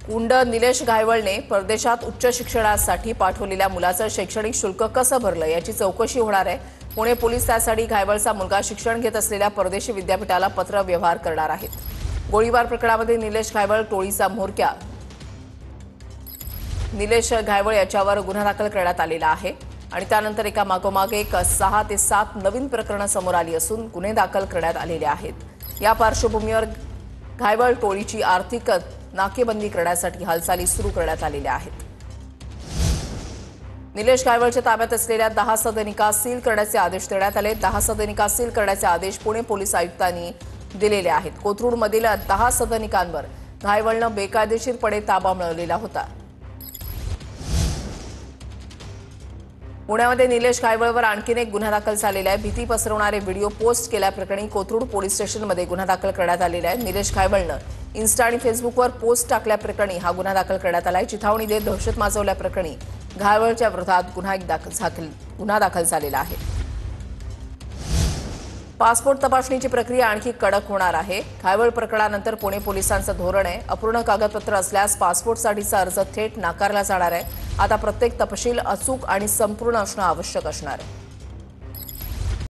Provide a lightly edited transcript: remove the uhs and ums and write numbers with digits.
गुंड निलेश घायवळने परदेशात उच्च शिक्षणासाठी पाठवलेल्या मुलाचं शैक्षणिक शुल्क कसं भरलं याची चौकशी होणार आहे। पुणे पोलीस त्यासाठी घायवळचा मुलगा शिक्षण घेत असलेल्या परदेशी विद्यापीठाला पत्र व्यवहार करणार आहेत। गोळीबार प्रकरणामध्ये निलेश घायवळ टोळीचा म्होरक्या निलेश घायवळ याच्यावर गुन्हा दाखल करण्यात आलेला आहे आणि त्यानंतर एका मागोमाग एक 6 ते 7 नवीन प्रकरणं समोर आली असून गुन्हे दाखल करण्यात आलेले आहेत। या पार्श्वभूमीवर घायवळ टोळीची आर्थिक नाकेबंदी करण्यासाठी हालचाली सुरू करण्यात आलेल्या आहेत। निलेश घायवळच्या ताब्यात असलेल्या 10 सदनिका सील करण्याचे आदेश देण्यात आले। 10 सदनिका सील करण्याचे आदेश पुणे पोलीस आयुक्तांनी दिलेले आहेत। कोथरूडमधील 10 सदनिकांवर घायवळनं बेकायदेशीरपणे ताबा मिळवलेला होता। पुण्यामध्ये निलेश घायवळवर आणखीन एक गुन्हा दाखल झालेला आहे। भीती पसरवणारे व्हिडिओ पोस्ट केल्याप्रकरणी कोथरूड पोलीस स्टेशनमध्ये गुन्हा दाखल करण्यात आलेला आहे। निलेश घायवळनं इन्स्टा आणि फेसबुकवर पोस्ट टाकल्याप्रकरणी हा गुन्हा दाखल करण्यात आला आहे। चिथावणी देत दहशत माजवल्याप्रकरणी घायवळच्या विरोधात गुन्हा दाखल झालेला आहे। पासपोर्ट तपासणीची प्रक्रिया आणखी कडक होणार आहे। घायवळ प्रकरणानंतर पुणे पोलिसांचं धोरण आहे, अपूर्ण कागदपत्र असल्यास पासपोर्टसाठीचा अर्ज थेट नाकारला जाणार आहे। आता प्रत्येक तपशील अचूक आणि संपूर्ण असणं आवश्यक असणार आहे।